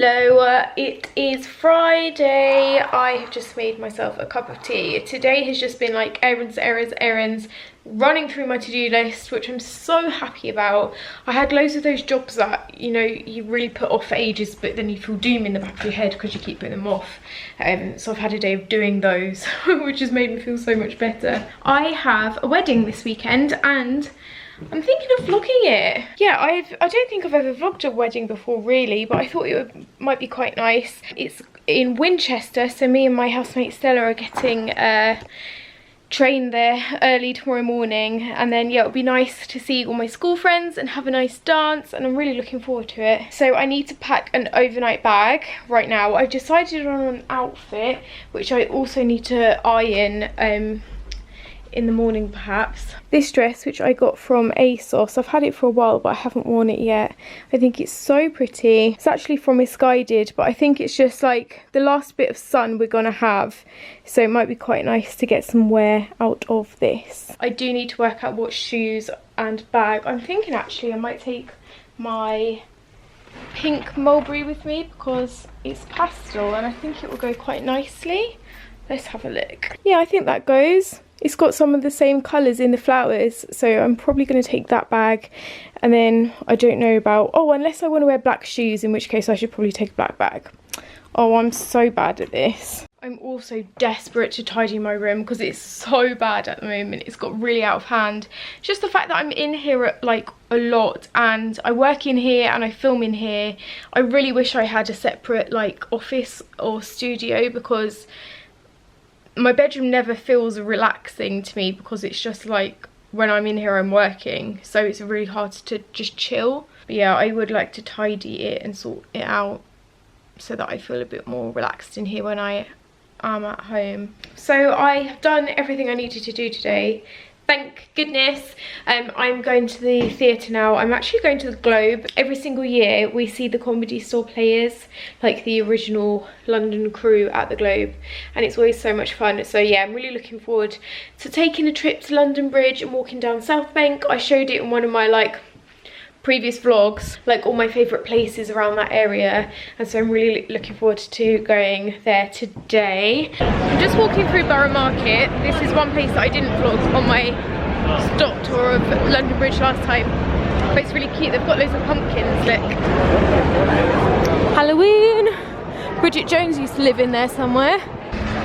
Hello, it is Friday. I have just made myself a cup of tea. Today has just been like errands, running through my to-do list, which I'm so happy about. I had loads of those jobs that, you know, you really put off for ages, but then you feel doom in the back of your head because you keep putting them off. So I've had a day of doing those, which has made me feel so much better. I have a wedding this weekend and I'm thinking of vlogging it. Yeah, I don't think I've ever vlogged a wedding before really, but I thought it might be quite nice. It's in Winchester, so me and my housemate Stella are getting train there early tomorrow morning, and then yeah, it'll be nice to see all my school friends and have a nice dance, and I'm really looking forward to it. So I need to pack an overnight bag right now. I've decided on an outfit which I also need to iron in the morning perhaps. This dress, which I got from ASOS, I've had it for a while but I haven't worn it yet. I think it's so pretty. It's actually from Misguided, but I think it's just like the last bit of sun we're gonna have, so it might be quite nice to get some wear out of this. I do need to work out what shoes and bag. I'm thinking actually I might take my pink mulberry with me because it's pastel and I think it will go quite nicely. Let's have a look. Yeah, I think that goes. It's got some of the same colours in the flowers, so I'm probably going to take that bag. And then I don't know about, oh, unless I want to wear black shoes, in which case I should probably take a black bag. Oh, I'm so bad at this. I'm also desperate to tidy my room because it's so bad at the moment. It's got really out of hand. Just the fact that I'm in here like a lot and I work in here and I film in here. I really wish I had a separate like office or studio, because my bedroom never feels relaxing to me because it's just like when I'm in here I'm working, so it's really hard to just chill. But yeah, I would like to tidy it and sort it out so that I feel a bit more relaxed in here when I am at home. So I've done everything I needed to do today. Thank goodness. I'm going to the theatre now. I'm actually going to the Globe. Every single year we see the Comedy Store players, like the original London crew at the Globe, and it's always so much fun. So yeah, I'm really looking forward to taking a trip to London Bridge and walking down South Bank. I showed it in one of my like previous vlogs, like all my favourite places around that area, and so I'm really looking forward to going there today. I'm just walking through Borough Market. This is one place that I didn't vlog on my stop tour of London Bridge last time, but it's really cute. They've got loads of pumpkins, look. Halloween! Bridget Jones used to live in there somewhere.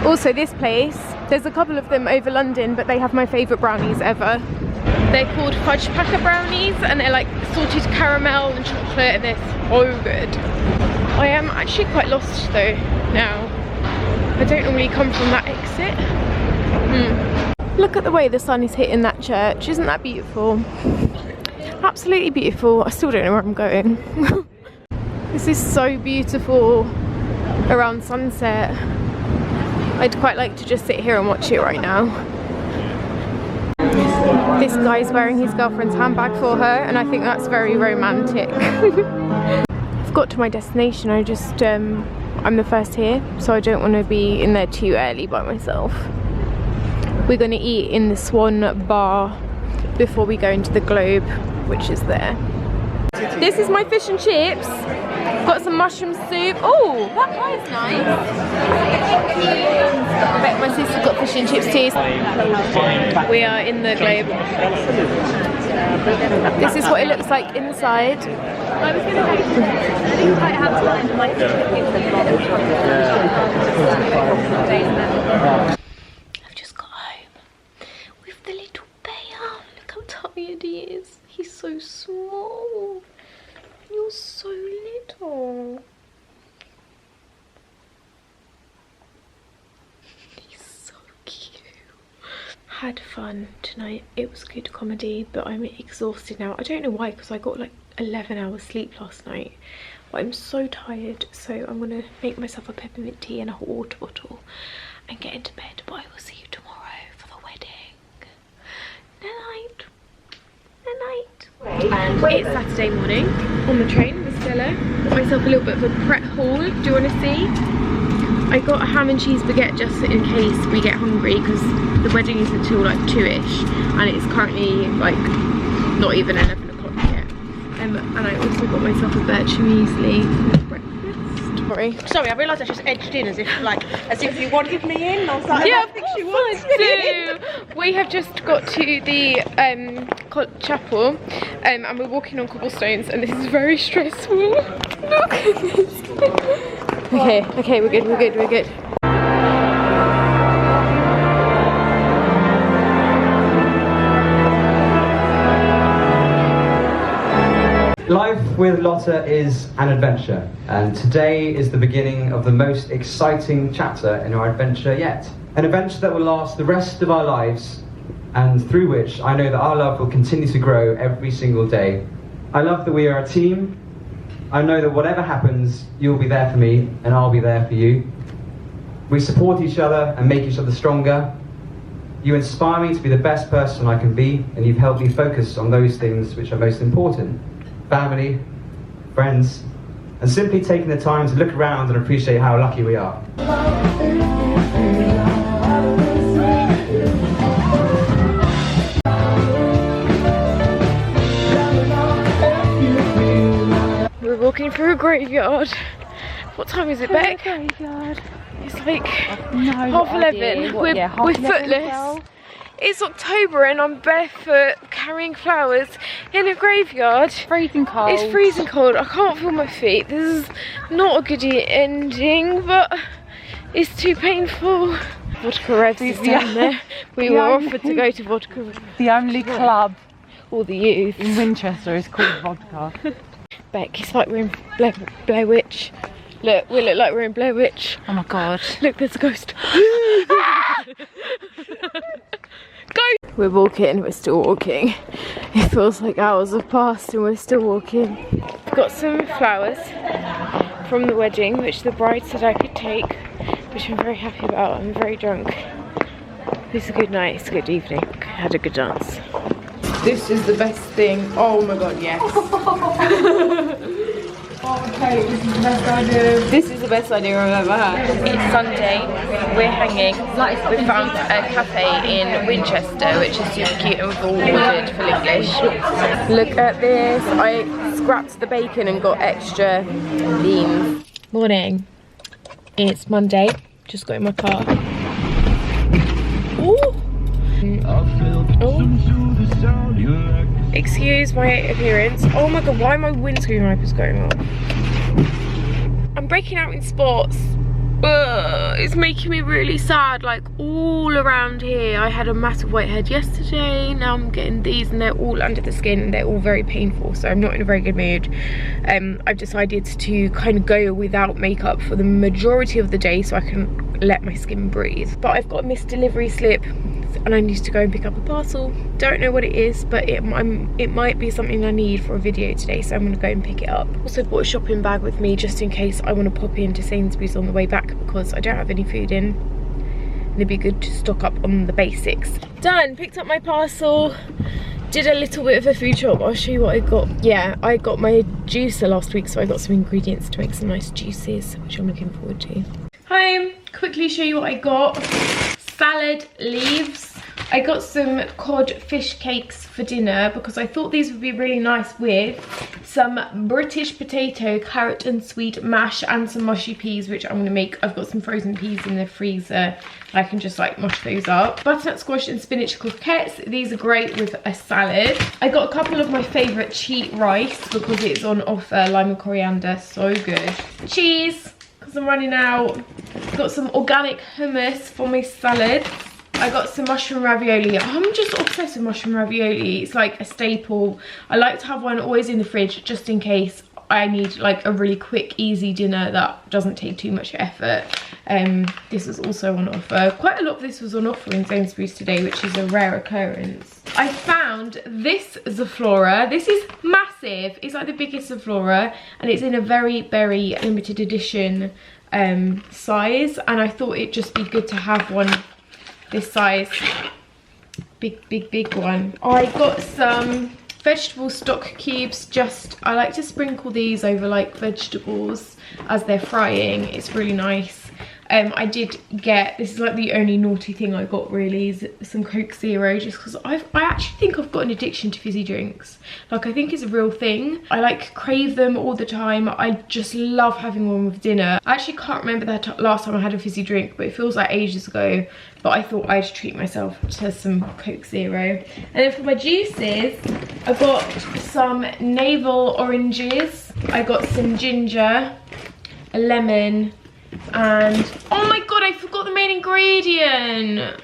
Also this place, there's a couple of them over London, but they have my favourite brownies ever. They're called fudge packer brownies and they're like salted caramel and chocolate and they're so good. I am actually quite lost though now. I don't normally come from that exit. Look at the way the sun is hitting that church. Isn't that beautiful? Absolutely beautiful. I still don't know where I'm going. This is so beautiful around sunset. I'd quite like to just sit here and watch it right now. This guy's wearing his girlfriend's handbag for her and I think that's very romantic. I've got to my destination. I'm the first here, so I don't want to be in there too early by myself. We're going to eat in the Swan Bar before we go into the Globe, which is there. This is my fish and chips. Got some mushroom soup. Oh, that pie is nice. I bet my sister got fish and chips too. We are in the Globe. This is what it looks like inside. I was going to say, I didn't quite have time to like I've just got home with the little bear. Look how tired he is. He's so small. You're so little. He's so cute. Had fun tonight. It was good comedy, but I'm exhausted now. I don't know why, because I got like 11 hours sleep last night. But I'm so tired, so I'm gonna make myself a peppermint tea and a hot water bottle and get into bed. But I will see you tomorrow for the wedding. Good night. Good night. It's Saturday morning on the train with Stella. Got myself a little bit of a Pret haul. Do you want to see? I got a ham and cheese baguette just in case we get hungry, because the wedding is until like 2ish and it's currently like not even 11 o'clock yet. And I also got myself a birch muesli for breakfast. Sorry. Sorry, I realised I just edged in as if you wanted me in. I was like, Yeah, I don't think she wants me in. we have just got to the chapel and we're walking on cobblestones and this is very stressful. Look at this. Okay, we're good. Life with Lotta is an adventure, and today is the beginning of the most exciting chapter in our adventure yet. An adventure that will last the rest of our lives, and through which I know that our love will continue to grow every single day. I love that we are a team. I know that whatever happens, you'll be there for me, and I'll be there for you. We support each other and make each other stronger. You inspire me to be the best person I can be, and you've helped me focus on those things which are most important. Family, friends, and simply taking the time to look around and appreciate how lucky we are. We're walking through a graveyard. What time is it, Beck? Graveyard. It's like No, 11:30. We're footless. It's October and I'm barefoot carrying flowers in a graveyard. Freezing cold. It's freezing cold. I can't feel my feet. This is not a good ending, but it's too painful. Vodka Revs is down there. We were offered to go to Vodka Revs. The only club All the youth in Winchester is called Vodka. Beck, it's like we're in Blair Witch. Look, we look like we're in Blair Witch. Oh my god. Look, there's a ghost. Go! We're walking, we're still walking. It feels like hours have passed and we're still walking. We've got some flowers from the wedding, which the bride said I could take, which I'm very happy about. I'm very drunk. It's a good night, it's a good evening. I had a good dance. This is the best thing. Oh my god, yes. Okay, this is the best idea. This is the best idea I've ever had. It's Sunday, we're hanging. We found a cafe in Winchester, which is super cute, and we've all ordered full English. Look at this. I scrapped the bacon and got extra beans. Morning. It's Monday. Just got in my car. Ooh. Oh. Excuse my appearance. Oh my god, why are my windscreen wipers going off? I'm breaking out in spots. It's making me really sad, like all around here. I had a massive whitehead yesterday, now I'm getting these and they're all under the skin and they're all very painful, so I'm not in a very good mood. I've decided to kind of go without makeup for the majority of the day so I can let my skin breathe. But I've got a missed delivery slip and I need to go and pick up a parcel. Don't know what it is, but it might be something I need for a video today, so I'm gonna go and pick it up. Also bought a shopping bag with me just in case I want to pop into Sainsbury's on the way back because I don't have any food in. And it'd be good to stock up on the basics. Done, picked up my parcel. Did a little bit of a food shop. I'll show you what I got. Yeah, I got my juicer last week, so I got some ingredients to make some nice juices, which I'm looking forward to. Home, quickly show you what I got. Salad leaves. I got some cod fish cakes for dinner because I thought these would be really nice with some British potato, carrot and sweet mash and some mushy peas, which I'm going to make. I've got some frozen peas in the freezer. I can just like mush those up. Butternut squash and spinach croquettes. These are great with a salad. I got a couple of my favourite cheat rice because it's on offer. Lime and coriander, so good. Cheese, because I'm running out. Got some organic hummus for my salad. I got some mushroom ravioli. I'm just obsessed with mushroom ravioli. It's like a staple. I like to have one always in the fridge just in case I need like a really quick, easy dinner that doesn't take too much effort. This was also on offer. Quite a lot of this was on offer in Sainsbury's today, which is a rare occurrence. I found this Zaflora. This is massive. It's like the biggest Zaflora and it's in a very, very limited edition size. And I thought it'd just be good to have one this size. Big one. I got some vegetable stock cubes. I like to sprinkle these over like vegetables as they're frying. It's really nice. I did get, this is like the only naughty thing I got really, is some Coke Zero, just because I actually think I've got an addiction to fizzy drinks. Like, I think it's a real thing. I like crave them all the time. I just love having one with dinner. I actually can't remember the last time I had a fizzy drink, but it feels like ages ago. But I thought I'd treat myself to some Coke Zero. And then for my juices, I got some navel oranges. I got some ginger, a lemon, and oh my god, I forgot the main ingredient.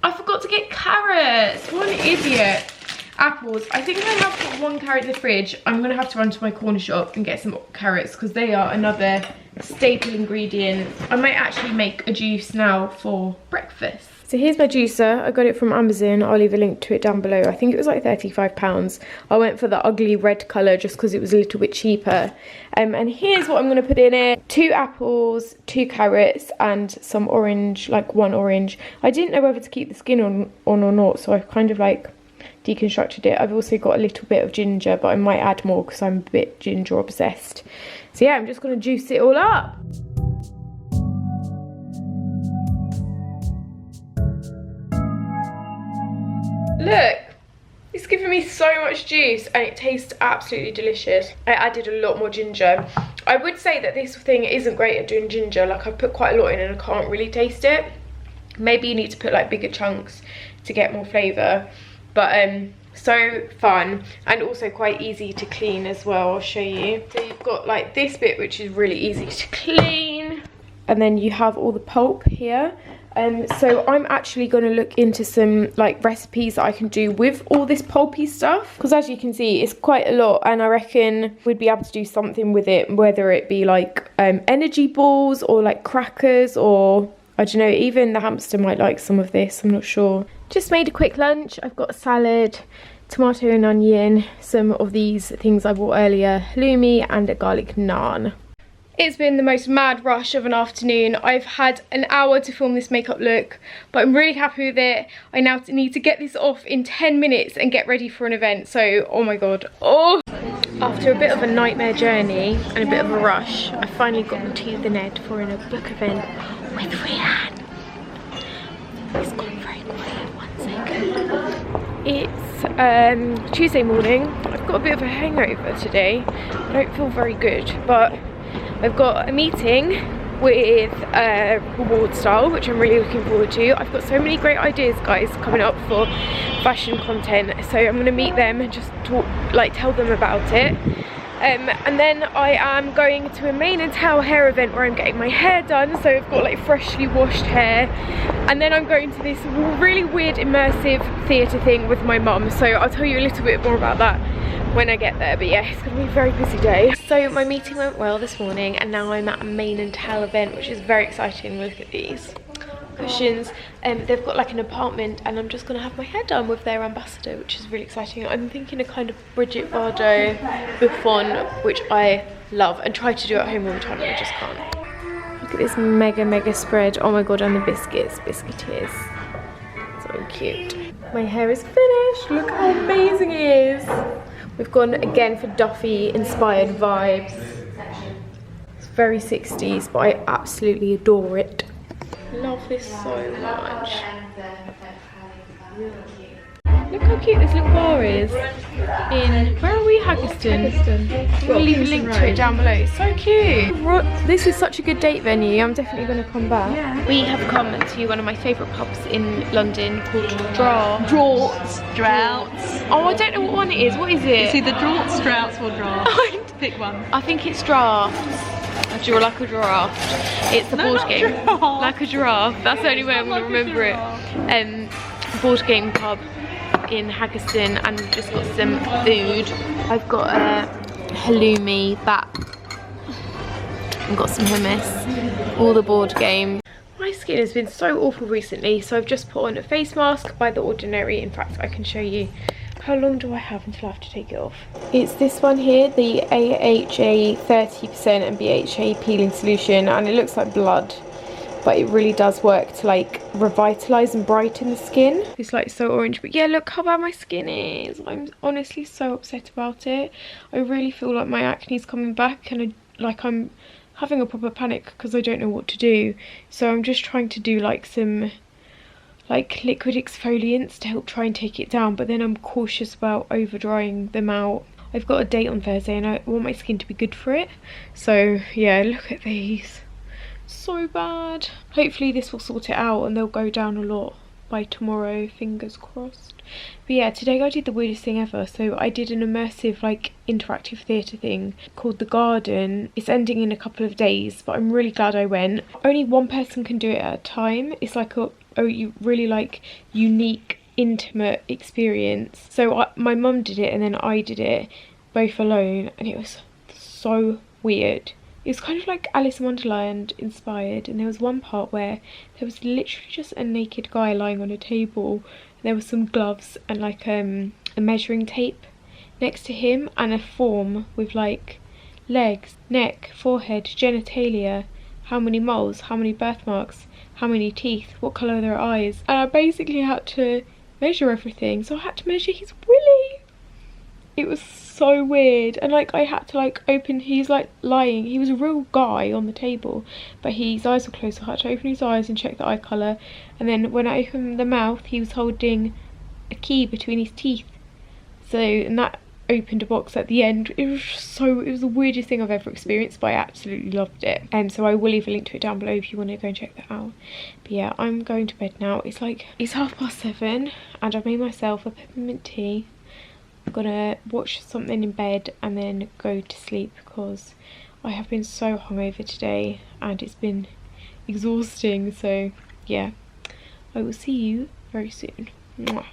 I forgot to get carrots. What an idiot. Apples. I think I have got 1 carrot in the fridge. I'm gonna have to run to my corner shop and get some carrots because they are another staple ingredient. I might actually make a juice now for breakfast. So here's my juicer. I got it from Amazon. I'll leave a link to it down below. I think it was like £35. I went for the ugly red colour just because it was a little bit cheaper. And here's what I'm going to put in it. 2 apples, 2 carrots, and some orange, like 1 orange. I didn't know whether to keep the skin on or not, so I've kind of like deconstructed it. I've also got a little bit of ginger, but I might add more because I'm a bit ginger obsessed. So yeah, I'm just going to juice it all up. Look, it's giving me so much juice and it tastes absolutely delicious. I added a lot more ginger. I would say that this thing isn't great at doing ginger. Like, I've put quite a lot in and I can't really taste it. Maybe you need to put like bigger chunks to get more flavour. But so fun and also quite easy to clean as well. I'll show you. So you've got like this bit which is really easy to clean. And then you have all the pulp here. So I'm actually going to look into some like recipes that I can do with all this pulpy stuff, because as you can see it's quite a lot, and I reckon we'd be able to do something with it, whether it be like energy balls or like crackers, or I don't know, even the hamster might like some of this, I'm not sure. Just made a quick lunch. I've got a salad, tomato and onion, some of these things I bought earlier, halloumi, and a garlic naan. It's been the most mad rush of an afternoon. I've had an hour to film this makeup look, but I'm really happy with it. I now need to get this off in 10 minutes and get ready for an event. So, oh my god. Oh! After a bit of a nightmare journey and a bit of a rush, I finally got to the Ned for a book event with Rianne. It's gone very quiet, 1 second. It's Tuesday morning. I've got a bit of a hangover today. I don't feel very good, but I've got a meeting with Reward Style, which I'm really looking forward to. I've got so many great ideas, guys, coming up for fashion content. So I'm going to meet them and just talk, like tell them about it. And then I am going to a Mane and Tail hair event where I'm getting my hair done. So I've got like freshly washed hair. And then I'm going to this really weird immersive theatre thing with my mum. So I'll tell you a little bit more about that when I get there. But yeah, it's going to be a very busy day. So my meeting went well this morning, and now I'm at a Mane and Tail event, which is very exciting. Look at these cushions. They've got like an apartment, and I'm just going to have my hair done with their ambassador, which is really exciting. I'm thinking a kind of Bridget Bardot bouffant, which I love and try to do at home all the time, and I just can't. Look at this mega spread. Oh my god, and the biscuiteers. So cute. My hair is finished. Look how amazing it is. We've gone again for Duffy inspired vibes. It's very 60s, but I absolutely adore it. Love this so much. Look how cute this little bar is. In, where are we? Haggerston. We'll leave a link to it down below. It's so cute. This is such a good date venue. I'm definitely going to come back. Yeah. We have come to one of my favourite pubs in London called Draughts. Oh, I don't know what one it is. What is it? It's either Draughts, Droughts, or Draft. Pick one. I think it's Draughts. Like a giraffe. It's the board game. Giraffe. Like a giraffe. That's the only way I'm going to remember it. Board game pub in Haggerston, and we've just got some food. I've got a halloumi, that. I've got some hummus, all the board game. My skin has been so awful recently, so I've just put on a face mask by The Ordinary. In fact, I can show you. How long do I have until I have to take it off? It's this one here, the AHA 30% and BHA peeling solution, and it looks like blood, but it really does work to like revitalize and brighten the skin. It's like so orange, but yeah, look how bad my skin is. I'm honestly so upset about it. I really feel like my acne is coming back, and I'm having a proper panic because I don't know what to do. So I'm just trying to do like some like liquid exfoliants to help try and take it down, but then I'm cautious about over drying them out. I've got a date on Thursday and I want my skin to be good for it. So yeah, look at these. So bad. Hopefully this will sort it out and they'll go down a lot by tomorrow, fingers crossed. But yeah, today I did the weirdest thing ever. So I did an immersive like interactive theatre thing called The Garden. It's ending in a couple of days, but I'm really glad I went. Only one person can do it at a time. It's like a really like unique, intimate experience. So my mum did it and then I did it both alone, and it was so weird. It was kind of like Alice in Wonderland inspired, and there was one part where there was literally just a naked guy lying on a table. There was some gloves and like a measuring tape next to him, and a form with like legs, neck, forehead, genitalia, how many moles, how many birthmarks, how many teeth, what colour are their eyes. And I basically had to measure everything. So I had to measure his willy. It was so weird. And like I had to like open, he's like lying, he was a real guy on the table, but his eyes were closed, so I had to open his eyes and check the eye colour. And then when I opened the mouth, he was holding a key between his teeth. So, and that opened a box at the end. It was the weirdest thing I've ever experienced, but I absolutely loved it. And so I will leave a link to it down below if you want to go and check that out. But yeah, I'm going to bed now. It's 7:30 and I've made myself a peppermint tea. I'm gonna watch something in bed and then go to sleep because I have been so hungover today and it's been exhausting. So yeah, I will see you very soon. Mwah.